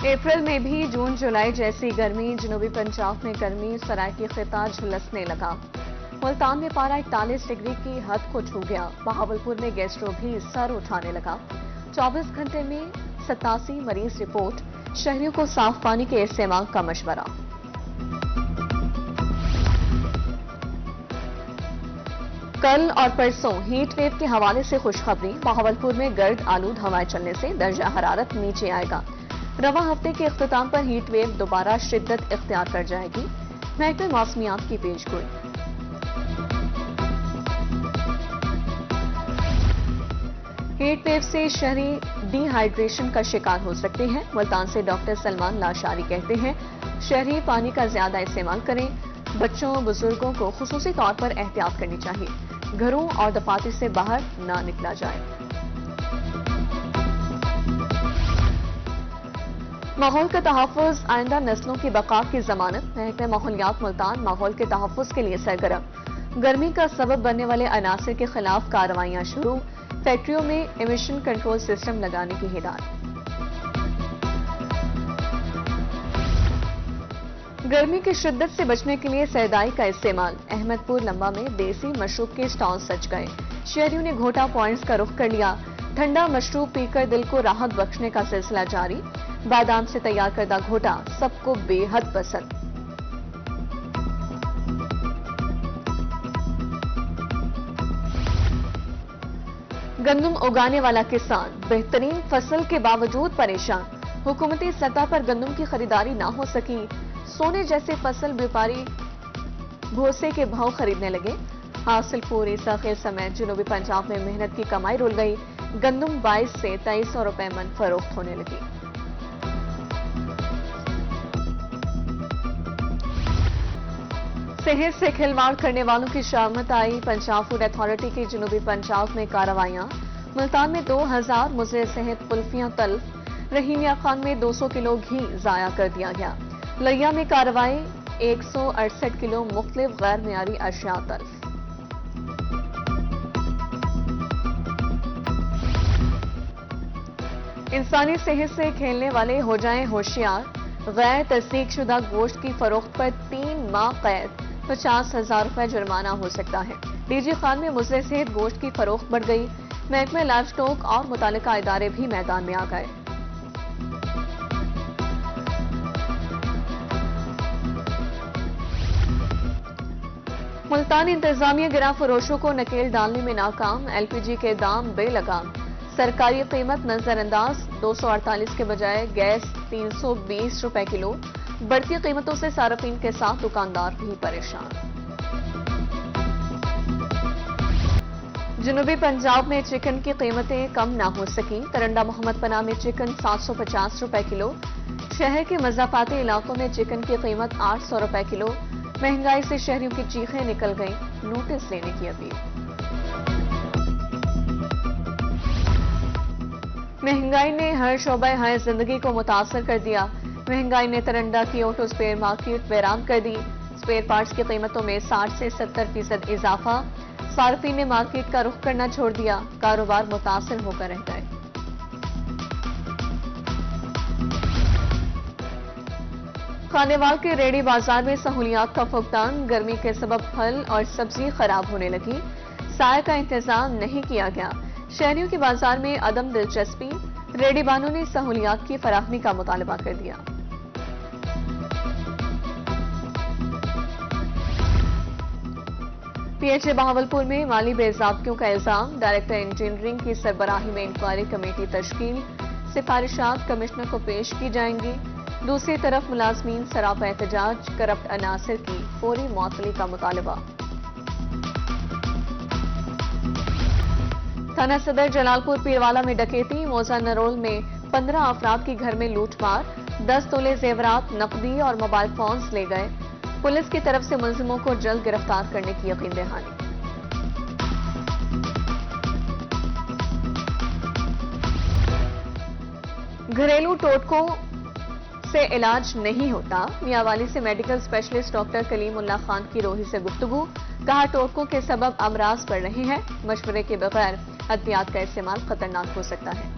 April میں بھی جون جولائی جیسی گرمی، جنوبی پنجاب میں گرمی سرائیکی خطہ جھلسنے لگا۔ ملتان میں پارہ 41 ڈگری کی حد کو چھو گیا۔ بہاولپور میں گیسٹرو بھی سر اٹھانے لگا۔ 24 گھنٹے میں 87 مریض رپورٹ، شہریوں کو صاف پانی کے استعمال کا مشورہ۔ کل اور پرسوں ہیٹ ویو کے حوالے سے خوشخبری، بہاولپور میں گرد آلود ہوائیں چلنے سے درجہ حرارت نیچے آئے گا۔ رواں ہفتے کے اختتام پر ہیٹ ویو دوبارہ شدت اختیار کر جائے گی، محکمہ موسمیات کی پیش گوئی۔ ہیٹ ویو سے شہری ڈی ہائیڈریشن کا شکار ہو سکتے ہیں۔ ملتان سے ڈاکٹر سلمان لاشاری کہتے ہیں، شہری پانی کا زیادہ استعمال کریں، بچوں بزرگوں کو خصوصی طور پر احتیاط کرنی چاہیے، گھروں اور دفاتر سے باہر نہ نکلا جائے۔ ماحول کا تحفظ آئندہ نسلوں کی بقا کی ضمانت، محکمہ ماحولیات ملتان ماحول کے تحفظ کے لیے سرگرم۔ گرمی کا سبب بننے والے عناصر کے خلاف کارروائیاں شروع، فیکٹریوں میں ایمیشن کنٹرول سسٹم لگانے کی ہدایت۔ گرمی کی شدت سے بچنے کے لیے سردائی کا استعمال، احمد پور لمبا میں دیسی مشروب کے سٹال سج گئے، شہریوں نے گھوٹا پوائنٹس کا رخ کر لیا۔ ٹھنڈا مشروب پی کر دل کو راحت بخشنے کا سلسلہ جاری، بادام سے تیار کردہ گھوٹا سب کو بے حد پسند۔ گندم اگانے والا کسان بہترین فصل کے باوجود پریشان، حکومتی سطح پر گندم کی خریداری نہ ہو سکی، سونے جیسے فصل بیوپاری بھوسے کے بھاؤ خریدنے لگے۔ حاصل پوری ساخیر سمیت جنوبی پنجاب میں محنت کی کمائی رول گئی، گندم 22 سے 2300 روپے من فروخت ہونے لگی۔ صحت سے کھلواڑ کرنے والوں کی شامت آئی، پنجاب فوڈ اتھارٹی کی جنوبی پنجاب میں کارروائیاں، ملتان میں 2000 مضر صحت کلفیاں تلف، رحیمیہ خان میں 200 کلو گھی ضائع کر دیا گیا، لیا میں کارروائی 168 کلو مختلف غیر معیاری اشیاء تلف۔ انسانی صحت سے کھیلنے والے ہو جائیں ہوشیار، غیر تصدیق شدہ گوشت کی فروخت پر 3 ماہ قید، 50,000 روپے جرمانہ ہو سکتا ہے۔ ڈی جی خان میں مضر صحت گوشت کی فروخت بڑھ گئی، محکمہ لائف سٹاک اور متعلقہ ادارے بھی میدان میں آ گئے۔ ملتان انتظامیہ گراں فروشوں کو نکیل ڈالنے میں ناکام، ایل پی جی کے دام بے لگام، سرکاری قیمت نظر انداز، 248 کے بجائے گیس 320 روپے کلو، بڑھتی قیمتوں سے صارفین کے ساتھ دکاندار بھی پریشان۔ جنوبی پنجاب میں چکن کی قیمتیں کم نہ ہو سکیں، ترنڈا محمد پناہ میں چکن 750 روپے کلو، شہر کے مضافاتی علاقوں میں چکن کی قیمت 800 روپے کلو، مہنگائی سے شہریوں کی چیخیں نکل گئیں، نوٹس لینے کی اپیل۔ مہنگائی نے ہر شعبہ حیات زندگی کو متاثر کر دیا، مہنگائی نے ترنڈا کی آٹو اسپیئر مارکیٹ ویران کر دی، اسپیئر پارٹس کی قیمتوں میں 60 سے 70% اضافہ، صارفین نے مارکیٹ کا رخ کرنا چھوڑ دیا، کاروبار متاثر ہو کر رہ گئے۔ خانیوال کے ریڑی بازار میں سہولیات کا فقدان، گرمی کے سبب پھل اور سبزی خراب ہونے لگی، سائے کا انتظام نہیں کیا گیا، شہریوں کی بازار میں عدم دلچسپی، ریڑی بانوں نے سہولیات کی فراہمی کا مطالبہ کر دیا۔ پی ایچ اے بہاولپور میں مالی بے ضابطگیوں کا الزام، ڈائریکٹر انجینئرنگ کی سربراہی میں انکوائری کمیٹی تشکیل، سفارشات کمشنر کو پیش کی جائیں گی، دوسری طرف ملازمین سراپا احتجاج، کرپٹ عناصر کی فوری معطلی کا مطالبہ۔ تھانہ صدر جلال پور پیروالا میں ڈکیتی، موزہ نرول میں 15 افراد کی گھر میں لوٹ مار، 10 تولے زیورات، نقدی اور موبائل فونز لے گئے، پولیس کی طرف سے ملزموں کو جلد گرفتار کرنے کی یقین دہانی۔ گھریلو ٹوٹکوں سے علاج نہیں ہوتا، میاں والی سے میڈیکل اسپیشلسٹ ڈاکٹر کلیم اللہ خان کی روحی سے گفتگو، کہا ٹوٹکوں کے سبب امراض بڑھ رہے ہیں، مشورے کے بغیر ادویات کا استعمال خطرناک ہو سکتا ہے۔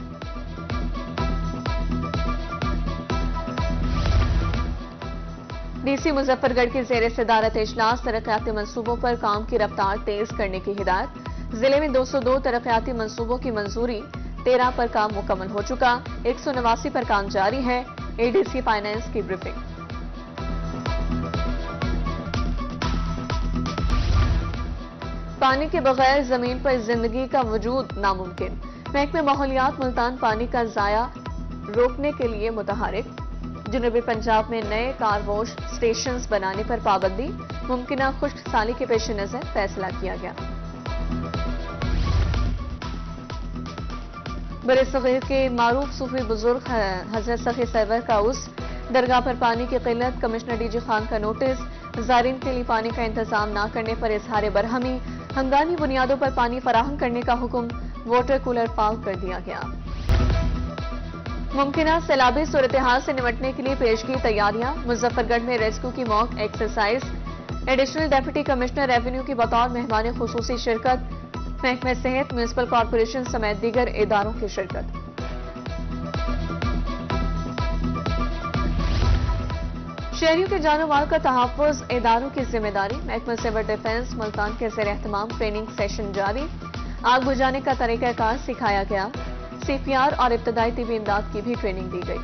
ڈی سی مظفر گڑھ کی زیر صدارت اجلاس ترقیاتی منصوبوں پر کام کی رفتار تیز کرنے کی ہدایت۔ ضلع میں 202 ترقیاتی منصوبوں کی منظوری، 13 پر کام مکمل ہو چکا، 189 پر کام جاری ہے۔ اے ڈی سی فائنانس کی بریفنگ۔ پانی کے بغیر زمین پر زندگی کا وجود ناممکن، محکمہ ماحولیات ملتان پانی کا ضائع روکنے کے لیے متحرک۔ جنوبی پنجاب میں نئے کار واش سٹیشنز بنانے پر پابندی، ممکنہ خشک سالی کے پیش نظر فیصلہ کیا گیا۔ برصغیر کے معروف صوفی بزرگ حضرت سخی سرور کا عرس، درگاہ پر پانی کی قلت، کمشنر ڈی جی خان کا نوٹس، زائرین کے لیے پانی کا انتظام نہ کرنے پر اظہار برہمی، ہنگامی بنیادوں پر پانی فراہم کرنے کا حکم، واٹر کولر فعال کر دیا گیا۔ ممکنہ سیلابی صورتحال سے نمٹنے کے لیے پیشگی تیاریاں، مظفر گڑھ میں ریسکیو کی mock exercise, additional deputy commissioner revenue کی بطور مہمان خصوصی شرکت، محکمہ صحت، میونسپل کارپوریشن سمیت دیگر اداروں کی شرکت۔ شہریوں کے جان و مال کا تحفظ اداروں کی ذمہ داری، محکمہ سول ڈیفنس ملتان کے زیر اہتمام ٹریننگ سیشن جاری، آگ بجھانے کا طریقہ کار سکھایا گیا، سی پی آر اور ابتدائی طبی امداد کی بھی ٹریننگ دی گئی۔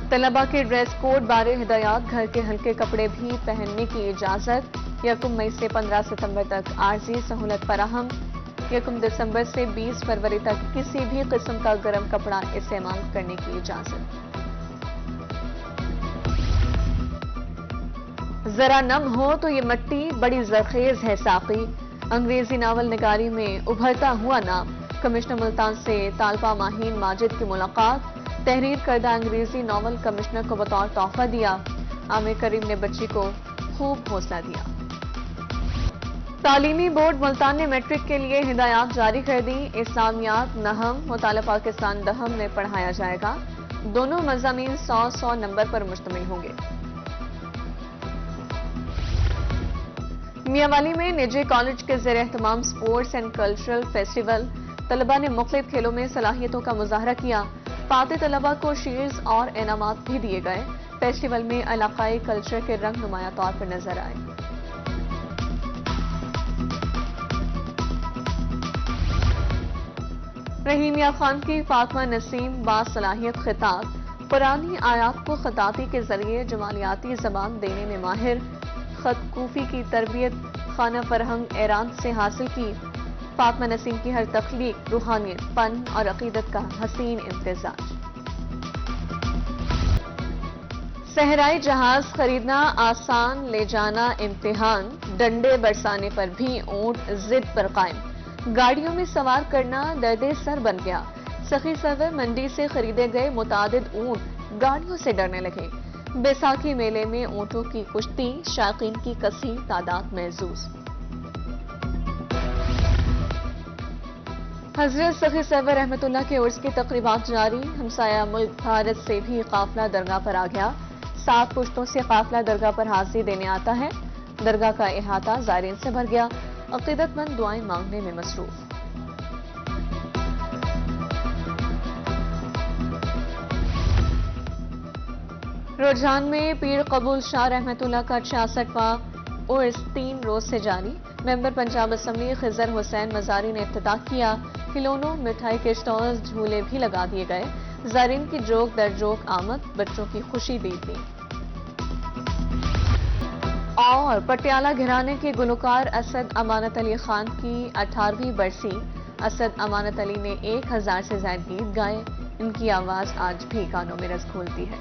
طلبہ کے ڈریس کوڈ بارے ہدایات، گھر کے ہلکے کپڑے بھی پہننے کی اجازت، 1 مئی سے 15 ستمبر تک عارضی سہولت فراہم، 1 دسمبر سے 20 فروری تک کسی بھی قسم کا گرم کپڑا استعمال کرنے کی اجازت۔ ذرا نم ہو تو یہ مٹی بڑی زرخیز ہے ساقی، انگریزی ناول نگاری میں ابھرتا ہوا نام، کمشنر ملتان سے طالبہ ماہین ماجد کی ملاقات، تحریر کردہ انگریزی ناول کمشنر کو بطور تحفہ دیا، عامر کریم نے بچی کو خوب حوصلہ دیا۔ تعلیمی بورڈ ملتان نے میٹرک کے لیے ہدایات جاری کر دی، اسلامیات نحو مطالعہ پاکستان دہم میں پڑھایا جائے گا، دونوں مضامین 100 نمبر پر مشتمل ہوں گے۔ میاں والی میں نجی کالج کے زیر اہتمام سپورٹس اینڈ کلچرل فیسٹیول، طلبہ نے مختلف کھیلوں میں صلاحیتوں کا مظاہرہ کیا، فاتح طلبہ کو شیلڈز اور انعامات بھی دیے گئے، فیسٹیول میں علاقائی کلچر کے رنگ نمایاں طور پر نظر آئے۔ رحیم یا خان کی فاطمہ نسیم باصلاحیت خطاط، پرانی آیات کو خطاطی کے ذریعے جمالیاتی زبان دینے میں ماہر، خط کوفی کی تربیت خانہ فرہنگ ایران سے حاصل کی، فاطمہ نسیم کی ہر تخلیق روحانیت، فن اور عقیدت کا حسین امتزاج۔ صحرائی جہاز خریدنا آسان، لے جانا امتحان، ڈنڈے برسانے پر بھی اونٹ ضد پر قائم، گاڑیوں میں سوار کرنا درد سر بن گیا، سخی سرور منڈی سے خریدے گئے متعدد اونٹ گاڑیوں سے ڈرنے لگے، بیساکھی میلے میں اونٹوں کی کشتی، شائقین کی کثیر تعداد محظوظ۔ حضرت سخی سرور رحمت اللہ کے عرس کی تقریبات جاری، ہمسایہ ملک بھارت سے بھی قافلہ درگاہ پر آ گیا، 7 پشتوں سے قافلہ درگاہ پر حاضری دینے آتا ہے، درگاہ کا احاطہ زائرین سے بھر گیا، عقیدت مند دعائیں مانگنے میں مصروف۔ رجحان میں پیر قبول شاہ رحمت اللہ کا 66واں عرس 3 روز سے جاری، ممبر پنجاب اسمبلی خضر حسین مزاری نے افتتاح کیا، کھلونوں، مٹھائی کے سٹالز، جھولے بھی لگا دیے گئے، زائرین کی جوک در جوک آمد، بچوں کی خوشی دیکھ لی۔ اور پٹیالہ گھرانے کے گلوکار اسد امانت علی خان کی 18ویں برسی، اسد امانت علی نے 1000 سے زائد گیت گائے، ان کی آواز آج بھی کانوں میں رس گھولتی ہے۔